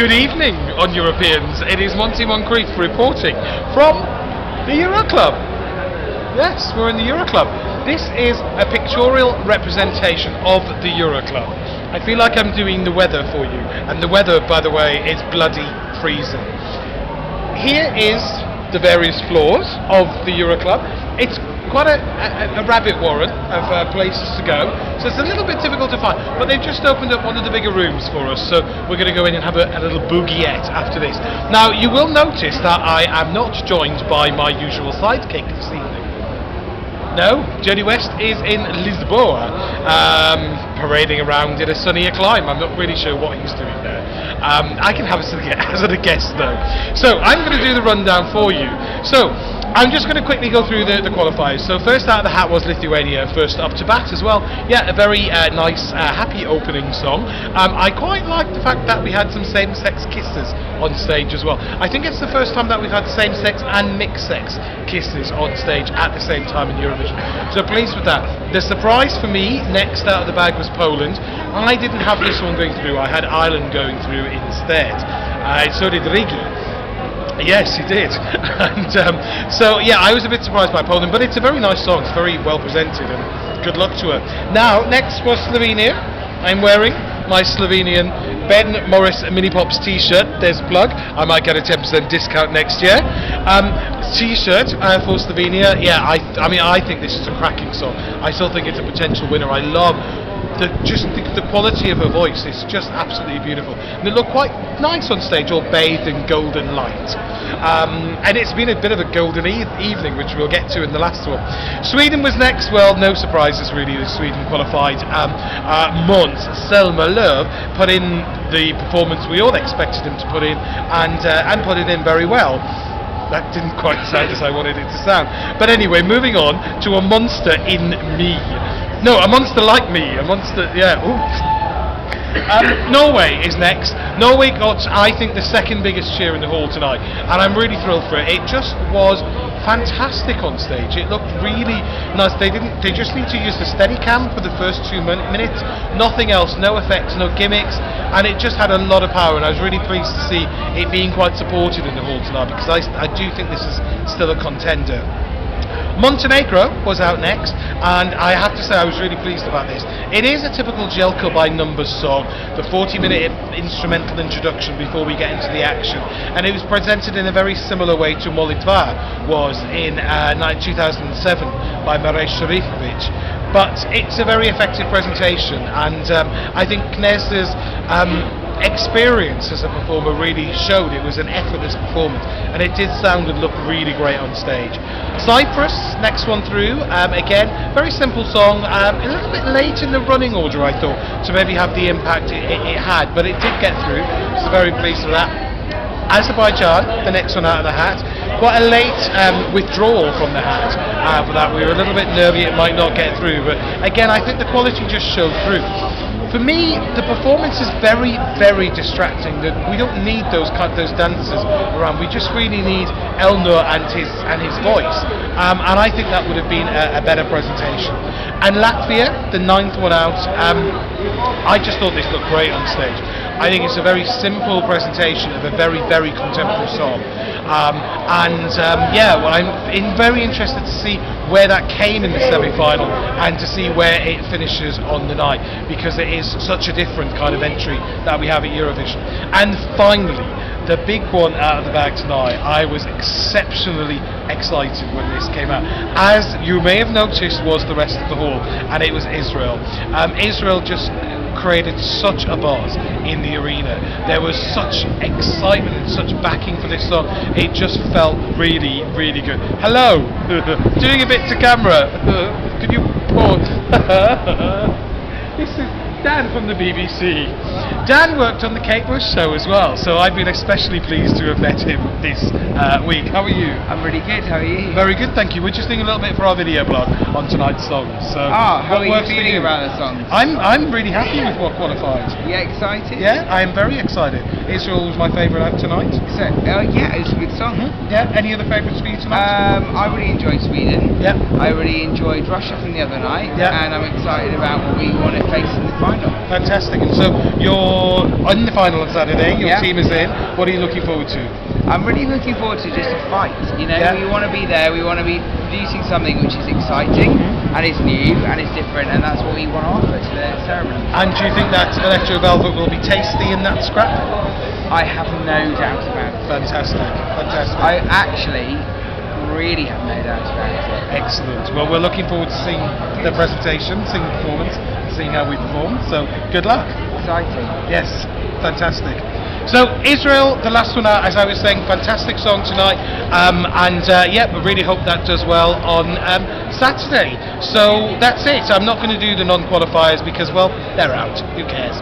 Good evening on Europeans. It is Monty Moncrief reporting from the Euro Club. Yes, we're in the Euro Club. This is a pictorial representation of the Euro Club. I feel like I'm doing the weather for you, and the weather, by the way, is bloody freezing. Here is the various floors of the Euro Club. It's quite a rabbit warren of places to go, so it's a little bit difficult to find, but they've just opened up one of the bigger rooms for us, so we're going to go in and have a little boogiette after this. Now, you will notice that I am not joined by my usual sidekick this evening. No, Jody West is in Lisboa, parading around in a sunnier clime. I'm not really sure what he's doing there. I can have a guess though. So I'm going to do the rundown for you. So I'm just going to quickly go through the qualifiers. So first out of the hat was Lithuania, first up to bat as well. Yeah, a very nice, happy opening song. I quite like the fact that we had some same-sex kisses on stage as well. I think it's the first time that we've had same-sex and mixed-sex kisses on stage at the same time in Eurovision. So pleased with that. The surprise for me, next out of the bag, was Poland. I didn't have this one going through. I had Ireland going through instead. So did Rigi. Yes, he did. And so yeah, I was a bit surprised by Poland, but it's a very nice song. It's very well presented, and good luck to her. Now, next was Slovenia. I'm wearing my Slovenian Ben Morris Mini Pops t-shirt. There's a plug. I might get a 10% discount next year. T-shirt for Slovenia. Yeah, I mean, I think this is a cracking song. I still think it's a potential winner. I love the quality of her voice. Is just absolutely beautiful, and it looked quite nice on stage, all bathed in golden light. And it's been a bit of a golden evening, which we'll get to in the last one. Sweden was next. Well, no surprises really. Sweden qualified. Måns Zelmerlöw put in the performance we all expected him to put in, and put it in very well. That didn't quite sound as I wanted it to sound. But anyway, moving on to a monster in me. No, a monster like me. A monster, yeah. Norway is next. Norway got, I think, the second biggest cheer in the hall tonight, and I'm really thrilled for it. It just was fantastic on stage. It looked really nice. They just need to use the Steadicam for the first 2 minutes. Nothing else, no effects, no gimmicks, and it just had a lot of power. And I was really pleased to see it being quite supported in the hall tonight, because I do think this is still a contender. Montenegro was out next, and I have to say I was really pleased about this. It is a typical Jelko by numbers song, the 40-minute instrumental introduction before we get into the action, and it was presented in a very similar way to Molitva was in 2007 by Marek Sherifovic. But it's a very effective presentation, and I think Knez's experience as a performer really showed. It was an effortless performance, and it did sound and look really great on stage. Cyprus, next one through, again, very simple song, a little bit late in the running order, I thought, to maybe have the impact it had, but it did get through, so very pleased with that. Azerbaijan, the next one out of the hat, quite a late withdrawal from the hat for that. We were a little bit nervy it might not get through, but again, I think the quality just showed through. For me, the performance is very, very distracting. We don't need those dancers around. We just really need Elnur and his voice. And I think that would have been a better presentation. And Latvia, the ninth one out, I just thought this looked great on stage. I think it's a very simple presentation of a very, very contemporary song. Yeah, well, I'm very interested to see where that came in the semi-final, and to see where it finishes on the night, because it is such a different kind of entry that we have at Eurovision. And finally, the big one out of the bag tonight, I was exceptionally excited when this came out. As you may have noticed, was the rest of the hall, and it was Israel. Israel just created such a buzz in the arena. There was such excitement and such backing for this song. It just felt really, really good. Hello! Doing a bit to camera. Could you pause? This is Dan from the BBC. Dan worked on the Kate Bush show as well, so I've been especially pleased to have met him this week. How are you? I'm really good, how are you? Very good, thank you. We're just doing a little bit for our video blog on tonight's songs. So, how are you works for feeling about the songs? I'm really happy with what qualified. Yeah, excited? Yeah, I am very excited. Israel was my favourite out tonight. So, yeah, it was a good song. Yeah, any other favourites for you tonight? I really enjoyed Sweden. Yeah. I really enjoyed Russia from the other night. Yeah. And I'm excited about what we want to face in the final. Fantastic. And so you're in the final on Saturday. Your Yeah. team is in. What are you looking forward to? I'm really looking forward to just a fight. You know, Yeah. we want to be there. We want to be producing something which is exciting and it's new and it's different, and that's what we want to offer to the ceremony. And do you think that Electro Velvet will be tasty in that scrap? I have no doubt about it. Fantastic. Fantastic. I actually really have no doubt about it. Excellent. Well, we're looking forward to seeing the presentation, seeing the performance, seeing how we perform. So, good luck. Exciting. Yes, fantastic. So, Israel, the last one out, as I was saying, fantastic song tonight. Yeah, we really hope that does well on Saturday. So, that's it. I'm not going to do the non-qualifiers because, well, they're out. Who cares?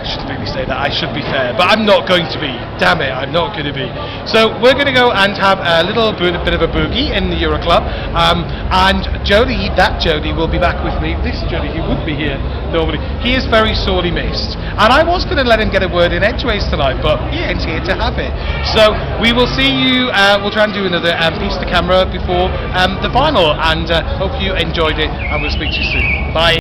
I shouldn't really say that, I should be fair, but I'm not going to be. Damn it, I'm not going to be. So we're going to go and have a little bit of a boogie in the Euro Club, and Jody, that Jody, will be back with me. This Jody, he would be here normally. He is very sorely missed, and I was going to let him get a word in edgeways tonight, but he ain't here to have it. So we will see you, we'll try and do another piece to camera before the final, and hope you enjoyed it, and we'll speak to you soon. Bye.